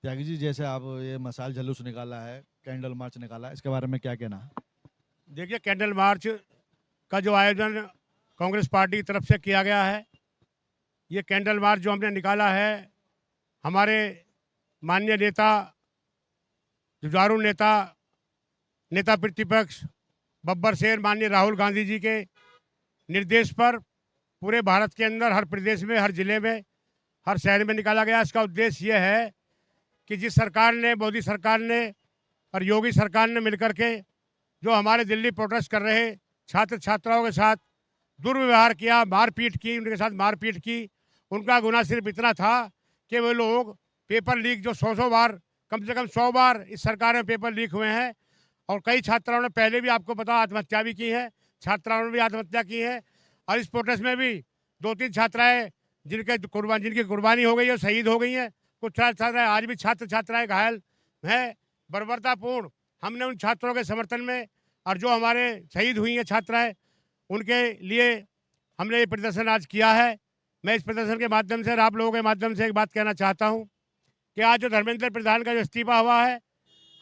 त्यागी जी, जैसे आप ये मशाल जुलूस निकाला है, कैंडल मार्च निकाला है, इसके बारे में क्या कहना है? देखिए, कैंडल मार्च का जो आयोजन कांग्रेस पार्टी की तरफ से किया गया है, ये कैंडल मार्च जो हमने निकाला है, हमारे माननीय नेता, जुझारू नेता, नेता प्रतिपक्ष बब्बर शेर माननीय राहुल गांधी जी के निर्देश पर पूरे भारत के अंदर हर प्रदेश में, हर जिले में, हर शहर में निकाला गया। इसका उद्देश्य यह है कि जिस सरकार ने, मोदी सरकार ने और योगी सरकार ने मिलकर के जो हमारे दिल्ली प्रोटेस्ट कर रहे छात्र छात्राओं के साथ दुर्व्यवहार किया, मारपीट की, उनके साथ मारपीट की, उनका गुनाह सिर्फ इतना था कि वो लोग पेपर लीक जो 100 बार, कम से कम 100 बार इस सरकार में पेपर लीक हुए हैं, और कई छात्राओं ने पहले भी आपको पता आत्महत्या भी की है, छात्राओं ने भी आत्महत्या की है। और इस प्रोटेस्ट में भी 2-3 छात्राएं जिनकी कुर्बानी हो गई है, शहीद हो गई हैं। कुछ छात्राएं आज भी छात्र छात्राएं घायल हैं। बर्बरतापूर्ण हमने उन छात्रों के समर्थन में, और जो हमारे शहीद हुई हैं छात्राएं, उनके लिए हमने ये प्रदर्शन आज किया है। मैं इस प्रदर्शन के माध्यम से और आप लोगों के माध्यम से एक बात कहना चाहता हूँ कि आज जो धर्मेंद्र प्रधान का जो इस्तीफा हुआ है,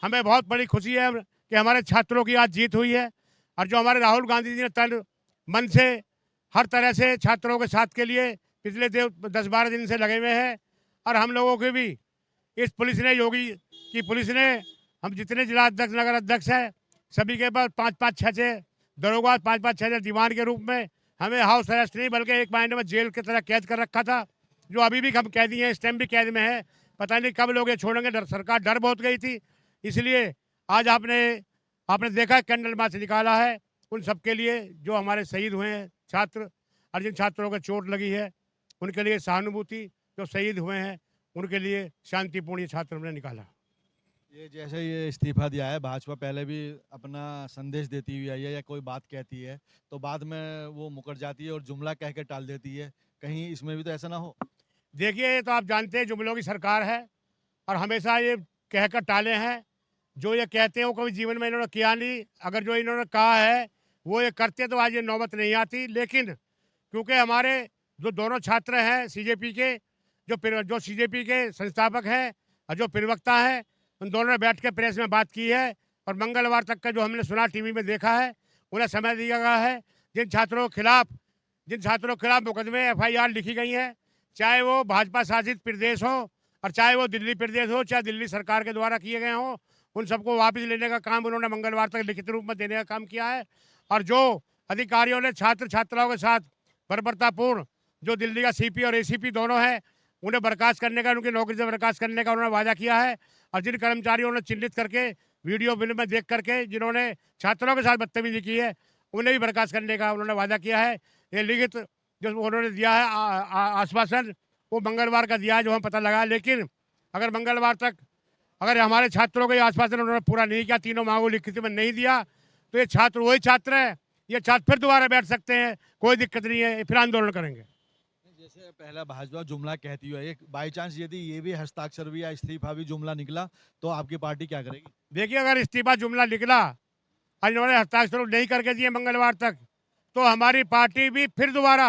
हमें बहुत बड़ी खुशी है कि हमारे छात्रों की आज जीत हुई है। और जो हमारे राहुल गांधी जी ने तन मन से हर तरह से छात्रों के साथ के लिए पिछले 10-12 दिन से लगे हुए हैं। और हम लोगों के भी इस पुलिस ने, योगी की पुलिस ने, हम जितने जिला अध्यक्ष, नगर अध्यक्ष हैं, सभी के पास 5-5, 6-6 दरोगा, 5-5, 6 दीवान के रूप में हमें हाउस अरेस्ट नहीं बल्कि एक महीने में जेल की तरह कैद कर रखा था, जो अभी भी हम कैदी हैं, इस टाइम भी कैद में है। पता नहीं कब लोग ये छोड़ेंगे, सरकार डर बहुत गई थी। इसलिए आज आपने देखा कैंडल मार्च निकाला है उन सबके लिए जो हमारे शहीद हुए हैं छात्र, और जिन छात्रों को चोट लगी है उनके लिए सहानुभूति, जो शहीद हुए हैं उनके लिए शांतिपूर्ण ये छात्र हमने निकाला। ये जैसे ये इस्तीफा दिया है, भाजपा पहले भी अपना संदेश देती हुई आई है या कोई बात कहती है तो बाद में वो मुकर जाती है और जुमला कह के टाल देती है, कहीं इसमें भी तो ऐसा ना हो? देखिए, ये तो आप जानते हैं जुमलों की सरकार है, और हमेशा ये कहकर टाले हैं। जो ये कहते हैं वो कभी जीवन में इन्होंने किया नहीं। अगर जो इन्होंने कहा है वो ये करते तो आज ये नौबत नहीं आती। लेकिन क्योंकि हमारे जो दोनों छात्र हैं सीजेपी के, जो सीजेपी के संस्थापक हैं और जो प्रवक्ता हैं, उन दोनों ने बैठ के प्रेस में बात की है, और मंगलवार तक का जो हमने सुना, टीवी में देखा है, उन्हें समय दिया गया है। जिन छात्रों के खिलाफ मुकदमे FIR लिखी गई हैं, चाहे वो भाजपा शासित प्रदेश हो और चाहे वो दिल्ली प्रदेश हो, चाहे दिल्ली सरकार के द्वारा किए गए हों, उन सबको वापस लेने का काम उन्होंने मंगलवार तक लिखित रूप में देने का काम किया है। और जो अधिकारियों ने छात्र छात्राओं के साथ बर्बरतापूर्ण, जो दिल्ली का CP और ACP दोनों हैं, उन्हें बर्खास्त करने का, उनकी नौकरी से बर्खास्त करने का उन्होंने वादा किया है। और जिन कर्मचारियों ने चिन्हित करके वीडियो फिल्म में देख करके जिन्होंने छात्रों के साथ बदतमीजी की है, उन्हें भी बर्खास्त करने का उन्होंने वादा किया है। ये लिखित जो उन्होंने दिया है आश्वासन, वो मंगलवार का दिया है, जो हम पता लगा। लेकिन अगर मंगलवार तक अगर हमारे छात्रों का ये आश्वासन उन्होंने पूरा नहीं किया, तीनों मांगों लिखित में नहीं दिया, तो ये छात्र वही छात्र है, ये छात्र फिर दोबारा बैठ सकते हैं, कोई दिक्कत नहीं है, फिर आंदोलन करेंगे। जैसे पहला भाजपा जुमला कहती है, एक बाई चांस यदि ये भी हस्ताक्षर भी या इस्तीफा भी जुमला निकला तो आपकी पार्टी क्या करेगी? देखिए, अगर इस्तीफा जुमला निकला और इन्होंने हस्ताक्षर नहीं करके दिए मंगलवार तक, तो हमारी पार्टी भी फिर दोबारा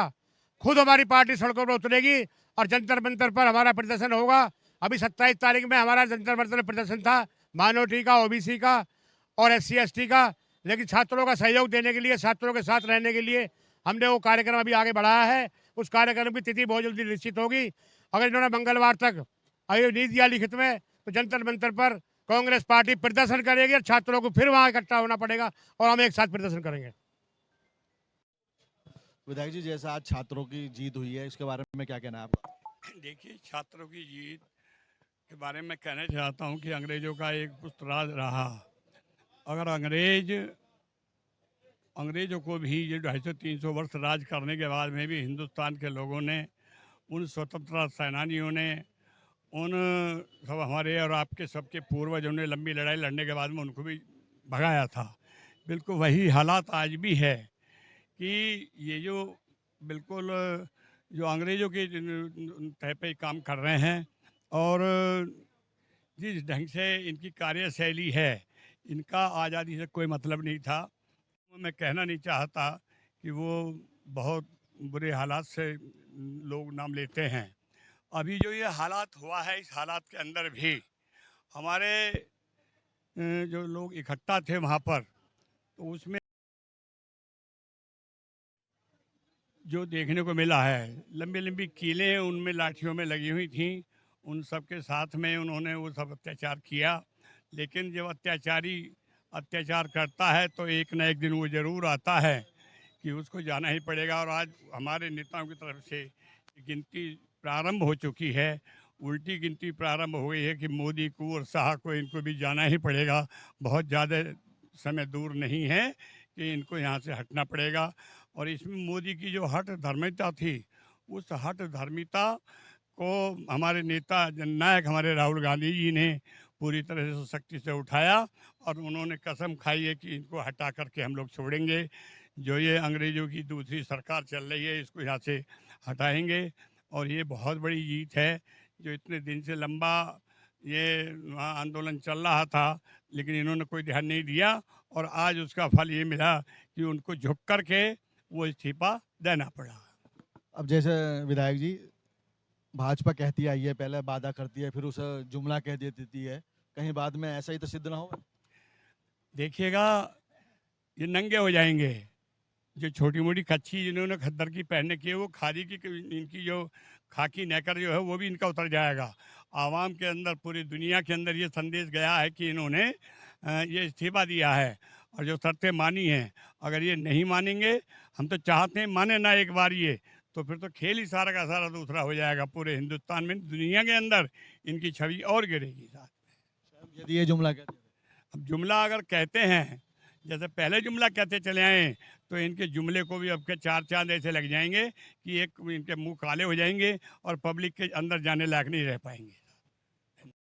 खुद हमारी पार्टी सड़कों पर उतरेगी और जंतर मंतर पर हमारा प्रदर्शन होगा। अभी 27 तारीख में हमारा जंतर मंतर में प्रदर्शन था, माइनॉरिटी का, OBC का और SC ST का। लेकिन छात्रों का सहयोग देने के लिए, छात्रों के साथ रहने के लिए हमने वो कार्यक्रम अभी आगे बढ़ाया है। उस कार्यक्रम की तिथि बहुत जल्दी निश्चित होगी। अगर इन्होंने मंगलवार तक अभी नहीं दिया लिखित में, तो जंतर मंतर पर कांग्रेस पार्टी प्रदर्शन करेगी और छात्रों को फिर वहां इकट्ठा होना पड़ेगा और हम एक साथ प्रदर्शन करेंगे। विधायक जी, जैसा आज छात्रों की जीत हुई है, इसके बारे में क्या कहना है आपका? देखिए, छात्रों की जीत के बारे में कहना चाहता हूं कि अंग्रेजों का एक पुष्ट राज रहा। अगर अंग्रेजों को भी ये 250-300 वर्ष राज करने के बाद में भी हिंदुस्तान के लोगों ने, उन स्वतंत्रता सेनानियों ने, उन सब हमारे और आपके सबके पूर्वजों ने लंबी लड़ाई लड़ने के बाद में उनको भी भगाया था। बिल्कुल वही हालात आज भी है कि ये जो बिल्कुल जो अंग्रेज़ों के तय पे काम कर रहे हैं, और जिस ढंग से इनकी कार्यशैली है, इनका आज़ादी से कोई मतलब नहीं था। मैं कहना नहीं चाहता कि वो बहुत बुरे हालात से लोग नाम लेते हैं। अभी जो ये हालात हुआ है, इस हालात के अंदर भी हमारे जो लोग इकट्ठा थे वहाँ पर, तो उसमें जो देखने को मिला है, लंबी लंबी कीलें उनमें लाठियों में लगी हुई थीं। उन सब के साथ में उन्होंने वो सब अत्याचार किया। लेकिन जब अत्याचारी अत्याचार करता है तो एक न एक दिन वो ज़रूर आता है कि उसको जाना ही पड़ेगा। और आज हमारे नेताओं की तरफ से गिनती प्रारंभ हो चुकी है, उल्टी गिनती प्रारंभ हो गई है कि मोदी को और शाह को इनको भी जाना ही पड़ेगा। बहुत ज़्यादा समय दूर नहीं है कि इनको यहाँ से हटना पड़ेगा। और इसमें मोदी की जो हठ धर्मिता थी, उस हठ धर्मिता को हमारे नेता जननायक हमारे राहुल गांधी जी ने पूरी तरह से सख्ती से उठाया और उन्होंने कसम खाई है कि इनको हटा करके हम लोग छोड़ेंगे। जो ये अंग्रेज़ों की दूसरी सरकार चल रही है, इसको यहाँ से हटाएंगे। और ये बहुत बड़ी जीत है। जो इतने दिन से लंबा ये आंदोलन चल रहा था, लेकिन इन्होंने कोई ध्यान नहीं दिया और आज उसका फल ये मिला कि उनको झुक कर के वो इस्तीफा देना पड़ा। अब जैसे विधायक जी, भाजपा कहती आई है, पहले वादा करती है, फिर उसे जुमला कह देती है, कहीं बाद में ऐसा ही तो सिद्ध ना हो? देखिएगा, ये नंगे हो जाएंगे। जो छोटी मोटी कच्छी जिन्होंने खद्दर की पहनने की है, वो खादी की इनकी जो खाकी नेकर जो है वो भी इनका उतर जाएगा। आवाम के अंदर, पूरी दुनिया के अंदर ये संदेश गया है कि इन्होंने ये इस्तीफा दिया है और जो शर्तें मानी हैं, अगर ये नहीं मानेंगे, हम तो चाहते हैं माने ना एक बार ये, तो फिर तो खेल ही सारा का सारा दूसरा हो जाएगा। पूरे हिंदुस्तान में, दुनिया के अंदर इनकी छवि और गिरेगी साथ में। यदि ये जुमला कहते हैं, अब जुमला अगर कहते हैं, जैसे पहले जुमला कहते चले आए, तो इनके जुमले को भी अब के चार चांद ऐसे लग जाएंगे कि एक इनके मुंह काले हो जाएंगे और पब्लिक के अंदर जाने लायक नहीं रह पाएंगे।